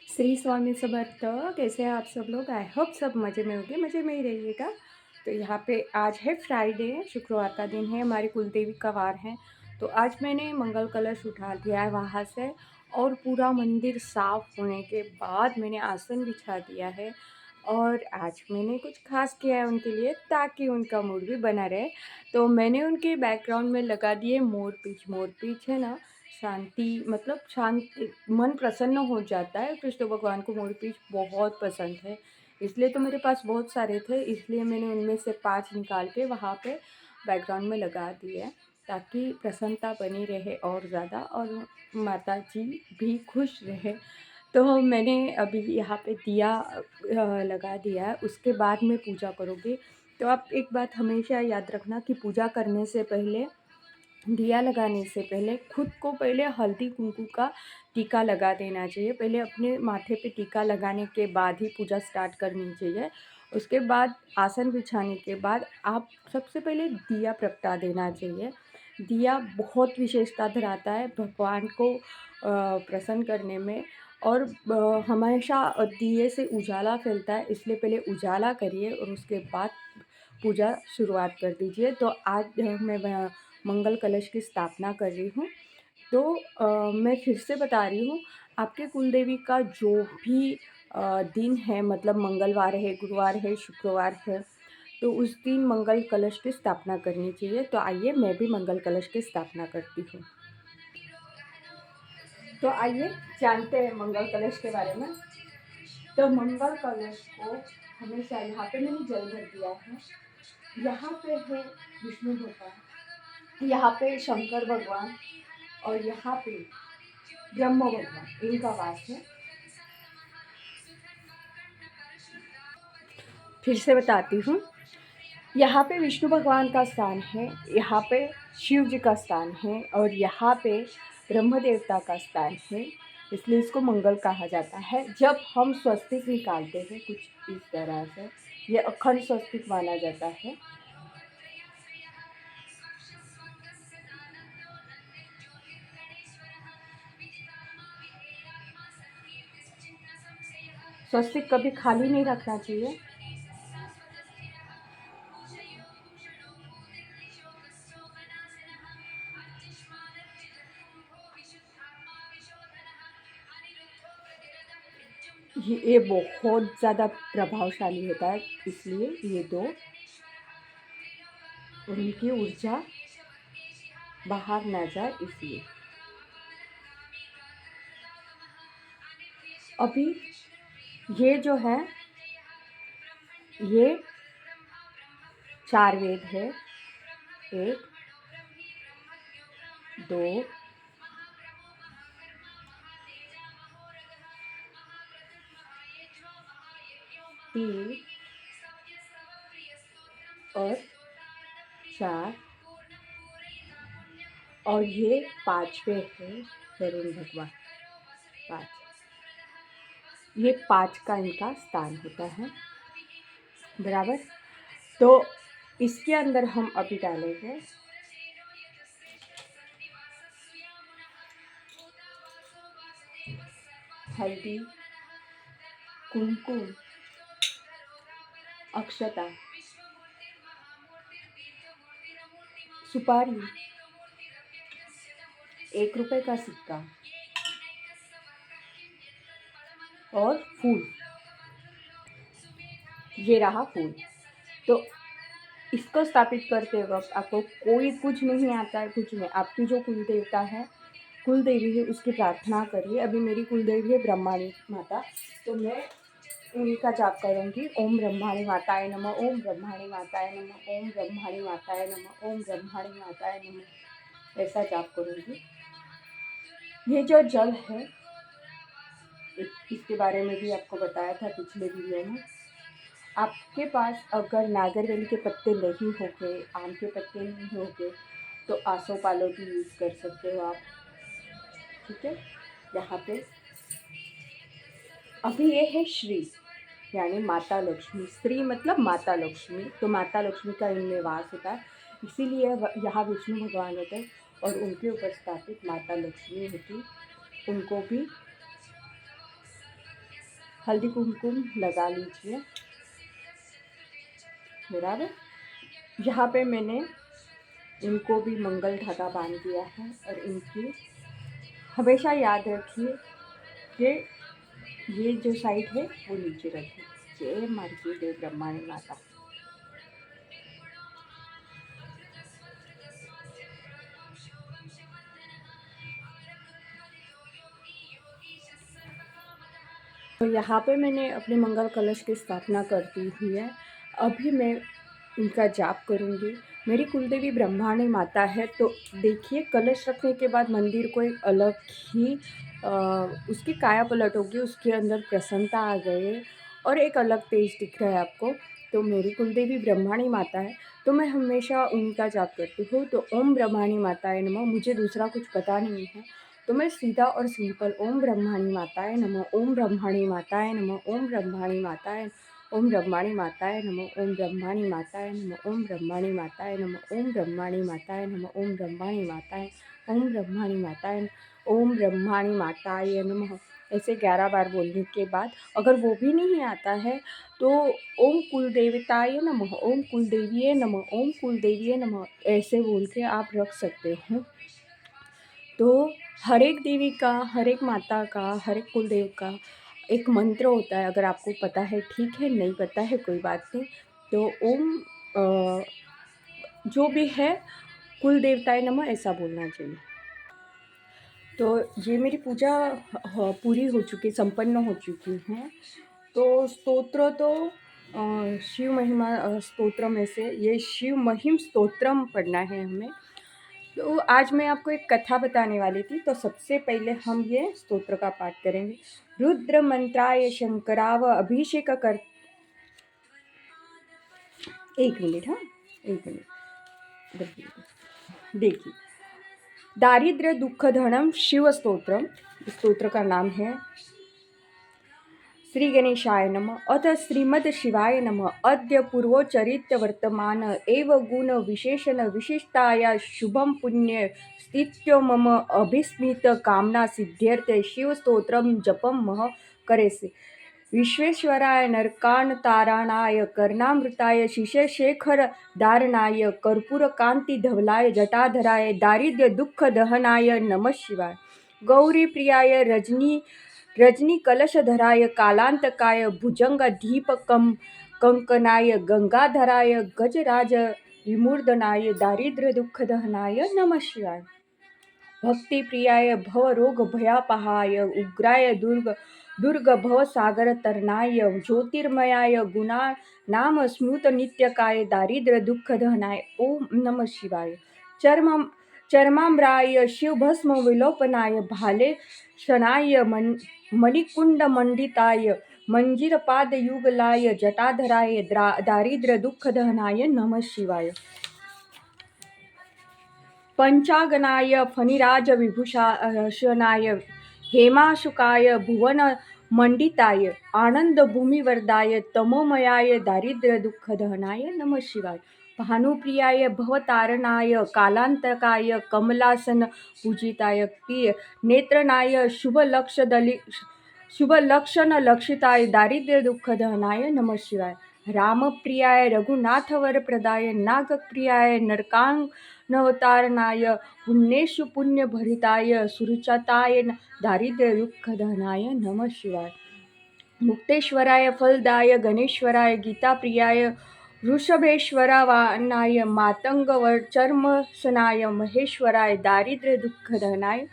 श्री स्वामी समर्थ। कैसे हैं आप सब लोग? आई होप सब मज़े में होंगे, मज़े में ही रहिएगा। तो यहाँ पे आज है फ्राइडे, शुक्रवार का दिन है, हमारी कुलदेवी का वार है। तो आज मैंने मंगल कलश उठा दिया है वहाँ से, और पूरा मंदिर साफ़ होने के बाद मैंने आसन बिछा दिया है। और आज मैंने कुछ खास किया है उनके लिए, ताकि उनका मूड भी बना रहे। तो मैंने उनके बैकग्राउंड में लगा दिए मोरपींछ। मोरपींछ है ना, शांति, मतलब शांति, मन प्रसन्न हो जाता है। कृष्ण भगवान को मोरपींछ बहुत पसंद है, इसलिए तो मेरे पास बहुत सारे थे, इसलिए मैंने उनमें से 5 निकाल के वहाँ पे बैकग्राउंड में लगा दिए, ताकि प्रसन्नता बनी रहे और ज़्यादा, और माता जी भी खुश रहे। तो मैंने अभी यहाँ पे दिया लगा दिया है, उसके बाद मैं पूजा करूँगी। तो आप एक बात हमेशा याद रखना कि पूजा करने से पहले, दिया लगाने से पहले, खुद को पहले हल्दी कुमकुम का टीका लगा देना चाहिए। पहले अपने माथे पे टीका लगाने के बाद ही पूजा स्टार्ट करनी चाहिए। उसके बाद आसन बिछाने के बाद आप सबसे पहले दिया प्रगटा देना चाहिए। दिया बहुत विशेषता धराता है भगवान को प्रसन्न करने में, और हमेशा दिए से उजाला फैलता है, इसलिए पहले उजाला करिए और उसके बाद पूजा शुरुआत कर दीजिए। तो आज मैं मंगल कलश की स्थापना कर रही हूँ। तो मैं फिर से बता रही हूँ, आपके कुलदेवी का जो भी दिन है, मतलब मंगलवार है, गुरुवार है, शुक्रवार है, तो उस दिन मंगल कलश की स्थापना करनी चाहिए। तो आइए मैं भी मंगल कलश की स्थापना करती हूँ। तो आइए जानते हैं मंगल कलश के बारे में। तो मंगल कलश को हमेशा, यहाँ पे मैंने जल भर दिया है, यहाँ पे है विष्णु भगवान, यहाँ पे शंकर भगवान, और यहाँ पे ब्रह्म भगवान, इनका वास है। फिर से बताती हूँ, यहाँ पे विष्णु भगवान का स्थान है, यहाँ पे शिव जी का स्थान है, और यहाँ पे ब्रह्म देवता का स्थान है। इसलिए इसको मंगल कहा जाता है। जब हम स्वस्तिक निकालते हैं कुछ इस तरह से, ये अखंड स्वस्तिक माना जाता है। स्वस्तिक कभी खाली नहीं रखना चाहिए। ये बहुत ज़्यादा प्रभावशाली होता है, इसलिए ये दो, उनकी ऊर्जा बाहर ना जाए इसलिए। अभी ये जो है, ये 4 वेद है। 1, 2, 3 और 4, और ये 5वें है वरुण भगवान। 5, ये 5 का इनका स्थान होता है, बराबर। तो इसके अंदर हम अभी डालेंगे हल्दी, कुमकुम, अक्षता, सुपारी, 1 रुपए का सिक्का और फूल। ये रहा फूल। तो इसको स्थापित करते वक्त आपको कोई कुछ नहीं आता है, कुछ नहीं। आपकी जो कुल देवता है, कुल देवी है, उसकी प्रार्थना करिए। अभी मेरी कुल देवी है ब्रह्माणी माता, तो मैं उनका जाप करूँगी। ओम ब्रह्माणी माताय नमः, ओम ब्रह्माणी माताय नमः, ओम ब्रह्माणी माताय नमः, ओम ब्रह्माणी माताय नमः, ऐसा जाप करूँगी। ये जो जल है, इसके बारे में भी आपको बताया था पिछले वीडियो में। आपके पास अगर नागरवेल के पत्ते नहीं होंगे, आम के पत्ते नहीं होंगे, तो आसोपालव भी यूज़ कर सकते हो आप, ठीक है। यहाँ पे अभी ये है श्री, यानी माता लक्ष्मी। स्त्री मतलब माता लक्ष्मी, तो माता लक्ष्मी का इनमें वास होता है, इसीलिए यहाँ विष्णु भगवान होते हैं, और उनके ऊपर स्थापित माता लक्ष्मी होती, उनको भी हल्दी कुमकुम लगा लीजिए। बराबर। यहाँ पे मैंने इनको भी मंगल धागा बांध दिया है। और इनकी हमेशा याद रखिए कि ये जो साइड है वो नीचे रखिए। जय मार्गी देव ब्रह्माणी माता। तो यहाँ पे मैंने अपने मंगल कलश की स्थापना कर दी हुई है। अभी मैं इनका जाप करूँगी। मेरी कुलदेवी ब्रह्माणी माता है। तो देखिए, कलश रखने के बाद मंदिर को एक अलग ही उसकी काया पलट होगी, उसके अंदर प्रसन्नता आ गई है और एक अलग तेज दिख रहा है आपको। तो मेरी कुलदेवी ब्रह्माणी माता है, तो मैं हमेशा उनका जाप करती हूँ। तो ओम ब्रह्माणी माताय नमः। मुझे दूसरा कुछ पता नहीं है, तो मैं सीधा और सिंपल ओम ब्रह्माणी माताय नमः, ओम ब्रह्माणी माताय नमः, ओम ब्रह्माणी माताय, ओम ब्रह्माणी माताय नमः, ओम ब्रह्माणी माताय नमः, ओम ब्रह्माणी माताय नमः, ओम ब्रह्माणी माताय नमः, ओम ब्रह्माणी माताय, ओम ब्रह्माणी माताय, ओम ब्रह्माणी माताय नमः। ऐसे 11 बार बोलने के बाद अगर वो भी नहीं आता है तो ओम कुलदेवताय नमः, ओम कुलदेवीये नमः, ओम कुलदेवीये नमः ऐसे बोल के आप रख सकते हो। तो हर एक देवी का, हर एक माता का, हर एक कुलदेव का एक मंत्र होता है। अगर आपको पता है ठीक है, नहीं पता है कोई बात नहीं। तो ओम जो भी है कुल देवताए नमः ऐसा बोलना चाहिए। तो ये मेरी पूजा पूरी हो चुकी, संपन्न हो चुकी है। तो स्तोत्र तो शिव महिमा स्तोत्र में से ये शिव महिम स्तोत्रम पढ़ना है हमें। तो आज मैं आपको एक कथा बताने वाली थी। तो सबसे पहले हम ये स्तोत्र का पाठ करेंगे। रुद्र मंत्राय शंकराव अभिषेक कर। एक मिनट, हाँ, एक मिनट देखिए। दारिद्र्य दुख धनम शिव स्तोत्रम। स्तोत्र का नाम है श्री गणेशाय नमः। अथ श्रीमद शिवाय नमः। अद्य पूर्वोच्चरित वर्तमान एव गुण विशेषण विशिष्टाया शुभम पुण्य स्थित्यो मम अभिस्मित कामना सिद्ध्यर्थे शिव स्तोत्रम जपम मह करेसे। विश्वेश्वराय नरकांतारणाय कर्णामृताय शिशेखर धारणाय कर्पूर कांति धवलाय जटाधराय दारिद्र्य दुख दहनाय नमः शिवाय। गौरी प्रियाय रजनी कलशधराय कालांतकाय भुजंग दीपकम कंकनाय गंगाधराय गजराज विमूर्दनाय दारिद्र्य दुख दहनाय नमः शिवाय। भक्ति प्रियाय भव रोग भयापहाय उग्राय दुर्ग भव सागर तरनाय ज्योतिर्मयाय गुणा नाम स्मृत नित्यकाय दारिद्र्य दुख दहनाय ओम नमः शिवाय। चर्माम्राय शिव भस्म विलोपनाय भाले शनाय मणिकुंड मंडिताय मंजिरपाद युगलाय जटाधराय दारिद्र्य दुख दहनाय नमः शिवाय। पंचागनाय फणिराज विभूषणाय हेमाशुकाय भुवन मंडिताय आनंद भूमिवरदाय तमोमयाय दारिद्र्य दुख दहनाय नमः शिवाय। भानुप्रियाय भवतारणाय कालांतकाय कमलासन पूजिताय नेत्रनाय शुभ लक्षण लक्षिताय दारिद्र्य दुख दहनाय नमः शिवाय। रामप्रियाय रघुनाथ वरप्रदाय नागप्रियाय नरकांगनवतारणाय पुण्येषु पुण्यभरिताय सुरुचताय दारिद्र्य दुख दहनाय नमः शिवाय। मुक्तेश्वराय फलदाय गणेश्वराय गीताप्रियाय वृषभेश्वराय मातंग चर्मसनाय महेश्वराय दारिद्र्य दुख दहनाय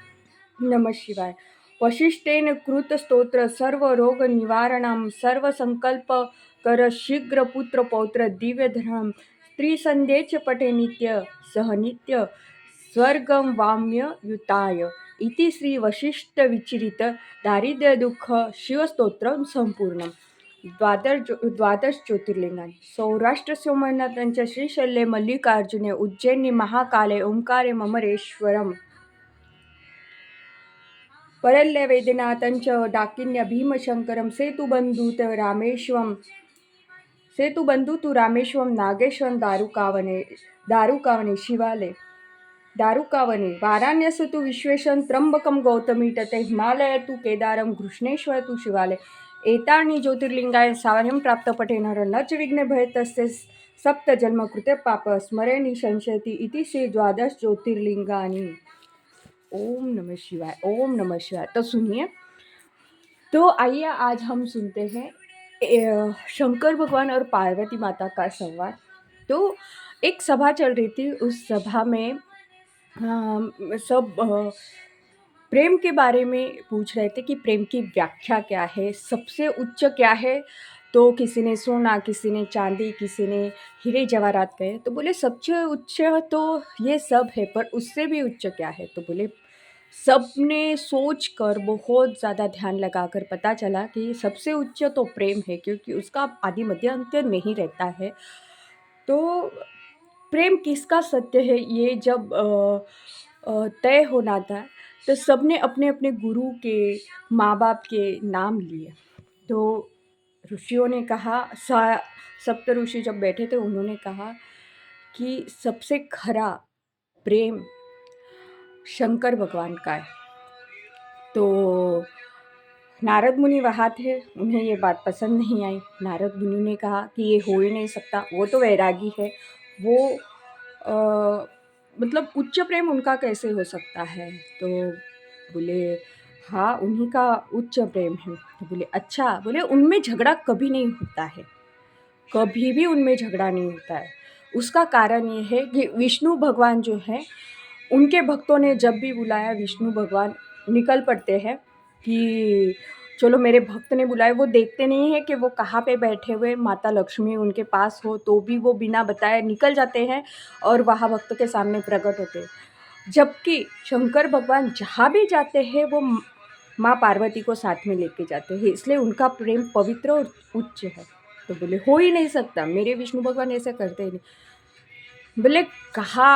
नमः शिवाय। वशिष्ठेन कृत स्तोत्र सर्व रोग निवारणम सर्व संकल्प कर शीघ्र पुत्र पौत्र दिव्य धर्म स्त्री संध्येच पटे नित्य सह नित्य स्वर्गम वाम्य युताय इति श्री वशिष्ठ विचरित दारिद्र्य दुःख शिवस्तोत्र संपूर्ण। द्वादश ज्योतिर्लिंगांनी सौराष्ट्र सोमनाथांच्या श्रीशैल्ये मल्लिकार्जुने उज्जैनी महाकाले ओंकारे ममरेश्वरम परल्य वैद्यनाथांच डाकिन्य भीमशंकरम सेतुबंधु तु रामेश्वरम नागेश्वरम दारुकावने शिवालय दारुकावने वाराण्यस तु विश्वेशं त्र्यंबकम गौतमी तटे हिमालय तु केदारम घृष्णेश्वर तु शिवालय एतानि ज्योतिर्लिंगाय सावर्यं प्राप्त पठेन न च विघ्न भयतस्य सप्त जन्म कृते पाप स्मरे निशंसति इति से 12 ज्योतिर्लिंगानि। ओम नमः शिवाय, ओम नमः शिवाय। तो सुनिए, तो आइए आज हम सुनते हैं शंकर भगवान और पार्वती माता का संवाद। तो एक सभा चल रही थी, उस सभा में सब प्रेम के बारे में पूछ रहे थे कि प्रेम की व्याख्या क्या है, सबसे उच्च क्या है। तो किसी ने सोना, किसी ने चांदी, किसी ने हीरे जवाहरात कहे। तो बोले सबसे उच्च तो ये सब है, पर उससे भी उच्च क्या है। तो बोले सबने सोच कर बहुत ज़्यादा ध्यान लगाकर पता चला कि सबसे उच्च तो प्रेम है, क्योंकि उसका आदि मध्य अंत नहीं रहता है। तो प्रेम किसका सत्य है, ये जब तय होना था, तो सबने अपने अपने गुरु के, माँ बाप के नाम लिए। तो ऋषियों ने कहा, सप्त ऋषि जब बैठे थे, उन्होंने कहा कि सबसे खरा प्रेम शंकर भगवान का है। तो नारद मुनि वहाँ थे, उन्हें ये बात पसंद नहीं आई। नारद मुनि ने कहा कि ये हो ही नहीं सकता, वो तो वैरागी है, वो मतलब उच्च प्रेम उनका कैसे हो सकता है। तो बोले हाँ, उन्हीं का उच्च प्रेम है। तो बोले अच्छा, बोले उनमें झगड़ा कभी नहीं होता है, कभी भी उनमें झगड़ा नहीं होता है। उसका कारण ये है कि विष्णु भगवान जो है, उनके भक्तों ने जब भी बुलाया, विष्णु भगवान निकल पड़ते हैं कि चलो मेरे भक्त ने बुलाए। वो देखते नहीं है कि वो कहाँ पे बैठे हुए, माता लक्ष्मी उनके पास हो तो भी वो बिना बताए निकल जाते हैं और वहाँ भक्त के सामने प्रकट होते हैं। जबकि शंकर भगवान जहाँ भी जाते हैं, वो माँ पार्वती को साथ में लेके जाते हैं, इसलिए उनका प्रेम पवित्र और उच्च है। तो बोले हो ही नहीं सकता, मेरे विष्णु भगवान ऐसे करते ही नहीं। बोले कहा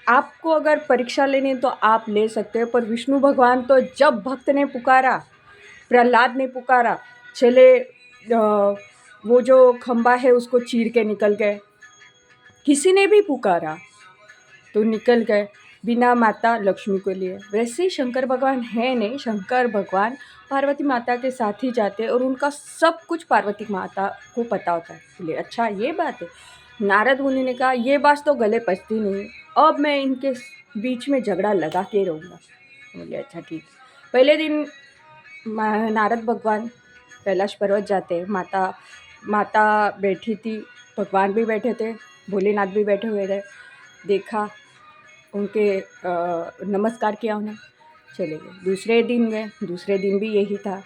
आपको अगर परीक्षा लेनी है तो आप ले सकते हो, पर विष्णु भगवान तो जब भक्त ने पुकारा, प्रहलाद ने पुकारा, चले वो जो खंबा है उसको चीर के निकल गए। किसी ने भी पुकारा तो निकल गए, बिना माता लक्ष्मी को लिए। वैसे ही शंकर भगवान है नहीं, शंकर भगवान पार्वती माता के साथ ही जाते हैं और उनका सब कुछ पार्वती माता को पता होता है। बोले अच्छा ये बात है। नारद मुनि ने कहा ये बात तो गले पचती नहीं, अब मैं इनके बीच में झगड़ा लगा के रहूँगा। बोले अच्छा ठीक। पहले दिन नारद भगवान कैलाश पर्वत जाते हैं, माता बैठी थी, भगवान भी बैठे थे, भोलेनाथ भी बैठे हुए थे। देखा, उनके नमस्कार किया उन्हें, चले गए। दूसरे दिन गए, दूसरे दिन भी यही था।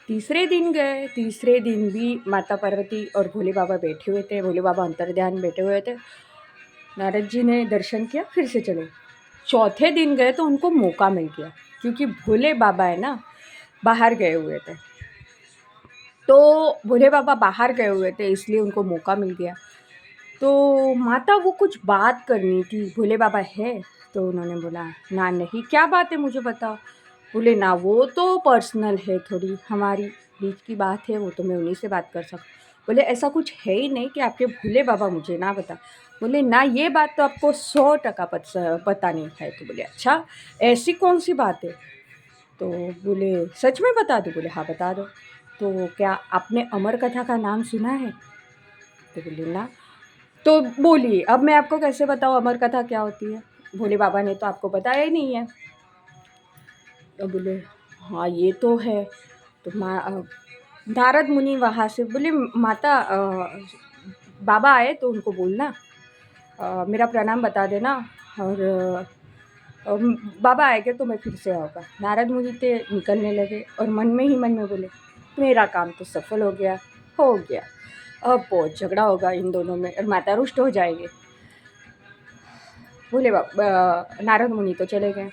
तीसरे दिन गए, तीसरे दिन भी माता पार्वती और भोले बाबा बैठे हुए थे, भोले बाबा अंतर्ध्यान बैठे हुए थे। नारद जी ने दर्शन किया, फिर से चले। चौथे दिन गए तो उनको मौका मिल गया, क्योंकि भोले बाबा है ना, बाहर गए हुए थे। तो भोले बाबा बाहर गए हुए थे, इसलिए उनको मौका मिल गया। तो माता वो कुछ बात करनी थी, भोले बाबा है। तो उन्होंने बोला ना नहीं, क्या बात है मुझे बताओ। बोले ना वो तो पर्सनल है, थोड़ी हमारी बीच की बात है, वो तो मैं उन्हीं से बात कर सकता। बोले ऐसा कुछ है ही नहीं कि आपके भोले बाबा मुझे ना बता। बोले ना ये बात तो आपको 100% पता नहीं है। तो बोले अच्छा ऐसी कौन सी बात है। तो बोले सच में बता दो। बोले हाँ बता दो। तो क्या आपने अमर कथा का नाम सुना है। तो बोले ना। तो बोलिए अब मैं आपको कैसे बताऊँ अमर कथा क्या होती है, भोले बाबा ने तो आपको बताया ही नहीं है। तो बोले हाँ ये तो है। तो नारद मुनि वहाँ से बोले माता बाबा आए तो उनको बोलना मेरा प्रणाम बता देना, और बाबा आएंगे तो मैं फिर से आऊँगा। नारद मुनि थे, निकलने लगे और मन में ही मन में बोले मेरा काम तो सफल हो गया, हो गया। अब बहुत झगड़ा होगा इन दोनों में और माता रुष्ट हो जाएगी। बोले नारद मुनि तो चले गए,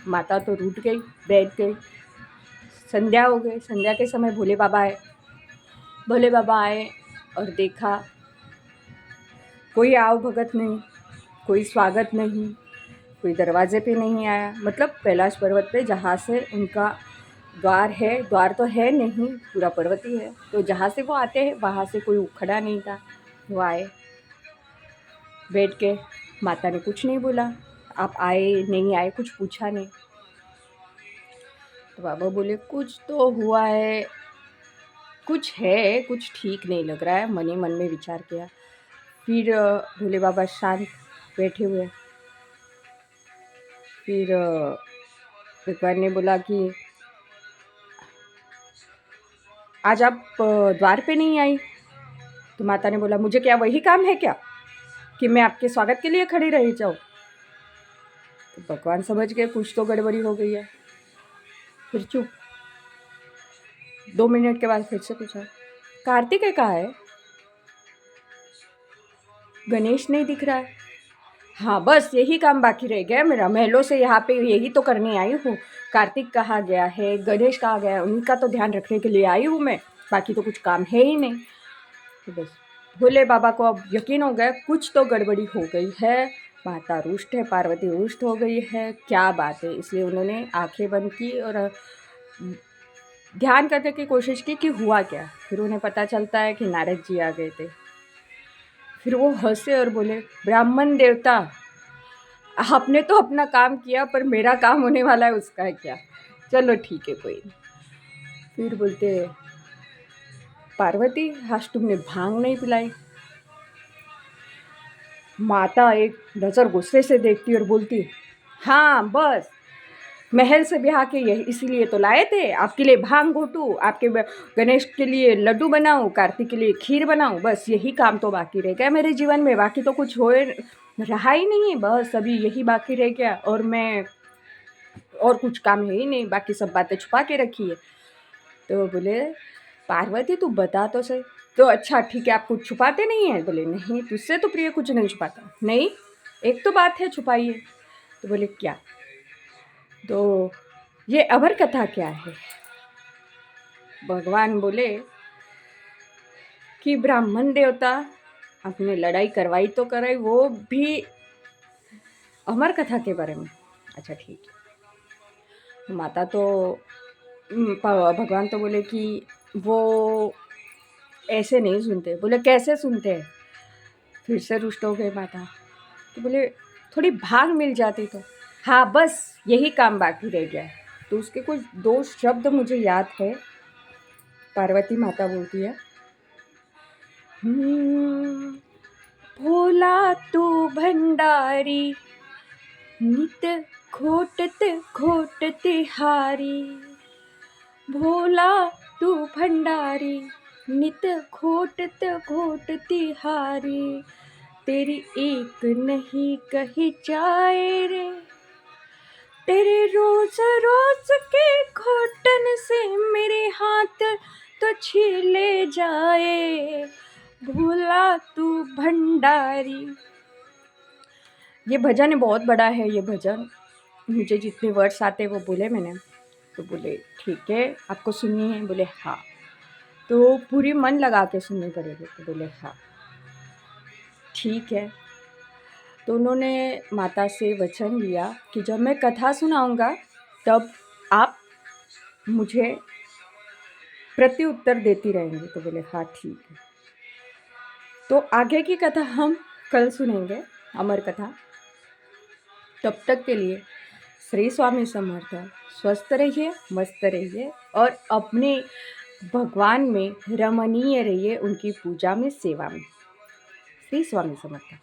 माता तो रूठ गई, बैठ गई। संध्या हो गई, संध्या के समय भोले बाबा आए। भोले बाबा आए और देखा कोई आव भगत नहीं, कोई स्वागत नहीं, कोई दरवाजे पे नहीं आया। मतलब कैलाश पर्वत पे जहाँ से उनका द्वार है, द्वार तो है नहीं, पूरा पर्वत ही है, तो जहाँ से वो आते हैं वहाँ से कोई खड़ा नहीं था। वो आए, बैठ के, माता ने कुछ नहीं बोला, आप आए नहीं आए कुछ पूछा नहीं। तो बाबा बोले कुछ तो हुआ है, कुछ है, कुछ ठीक नहीं लग रहा है, मन ही मन में विचार किया। फिर भोले बाबा शांत बैठे हुए। फिर भगवान ने बोला कि आज आप द्वार पे नहीं आई। तो माता ने बोला मुझे क्या वही काम है क्या कि मैं आपके स्वागत के लिए खड़ी रह जाऊँ। तो भगवान समझ गए कुछ तो गड़बड़ी हो गई है। फिर चुप। 2 मिनट के बाद फिर से पूछा कार्तिकेय कहाँ है? गणेश नहीं दिख रहा है। हाँ बस यही काम बाकी रह गया मेरा, महलों से यहाँ पे यही तो करने आई हूँ। कार्तिक कहाँ गया है, गणेश कहाँ गया है, उनका तो ध्यान रखने के लिए आई हूँ मैं, बाकी तो कुछ काम है ही नहीं। तो बस भोले बाबा को अब यकीन हो गया कुछ तो गड़बड़ी हो गई है, माता रुष्ट है, पार्वती रुष्ट हो गई है, क्या बात है। इसलिए उन्होंने आंखें बंद की और ध्यान करने की कोशिश की कि हुआ क्या। फिर उन्हें पता चलता है कि नारद जी आ गए थे। फिर वो हंसे और बोले ब्राह्मण देवता आपने तो अपना काम किया पर मेरा काम होने वाला है उसका है क्या, चलो ठीक है कोई नहीं। फिर बोलते पार्वती आज तुमने भांग नहीं पिलाई। माता एक नज़र गुस्से से देखती और बोलती हाँ बस महल से ब्याह के यही इसीलिए तो लाए थे, आपके लिए भांग घोटूँ, आपके गणेश के लिए लड्डू बनाऊँ, कार्तिक के लिए खीर बनाऊँ, बस यही काम तो बाकी रह गया मेरे जीवन में, बाकी तो कुछ हो रहा ही नहीं है, बस अभी यही बाकी रह गया और मैं और कुछ काम है ही नहीं, बाकी सब बातें छुपा के रखी है। तो बोले पार्वती तू बता तो सही। तो अच्छा ठीक है आप कुछ छुपाते नहीं हैं? बोले नहीं तुझसे तो प्रिय कुछ नहीं छुपाता। नहीं एक तो बात है छुपाइए। तो बोले क्या? तो ये अमर कथा क्या है? भगवान बोले कि ब्राह्मण देवता आपने लड़ाई करवाई तो कराई, वो भी अमर कथा के बारे में। अच्छा ठीक है। माता तो भगवान तो बोले कि वो ऐसे नहीं सुनते। बोले कैसे सुनते हैं? फिर से रुष्ट हो गए माता। तो बोले थोड़ी भांग मिल जाती तो। हाँ बस यही काम बाकी रह गया। तो उसके कुछ 2 शब्द मुझे याद है। पार्वती माता बोलती है भोला तू भंडारी नित खोटत खोटत हारी। भोला तू भंडारी नित खोटत खोटत हारी। तेरी एक नहीं कही जाए रे, तेरे रोज रोज के घोटन से मेरे हाथ तो छीले जाए। भोला तू भंडारी। ये भजन बहुत बड़ा है। ये भजन मुझे जितने वर्ड्स आते वो बोले मैंने। तो बोले ठीक है आपको सुननी है? बोले हाँ। तो पूरी मन लगा के सुननी पड़ेगी। तो बोले हाँ ठीक है। तो उन्होंने माता से वचन लिया कि जब मैं कथा सुनाऊंगा तब आप मुझे प्रत्युत्तर देती रहेंगी। तो बोले हाँ ठीक है। तो आगे की कथा हम कल सुनेंगे, अमर कथा। तब तक के लिए श्री स्वामी समर्थ। स्वस्थ रहिए, मस्त रहिए और अपने भगवान में रमणीय रहिए, उनकी पूजा में, सेवा में। श्री स्वामी समर्थ।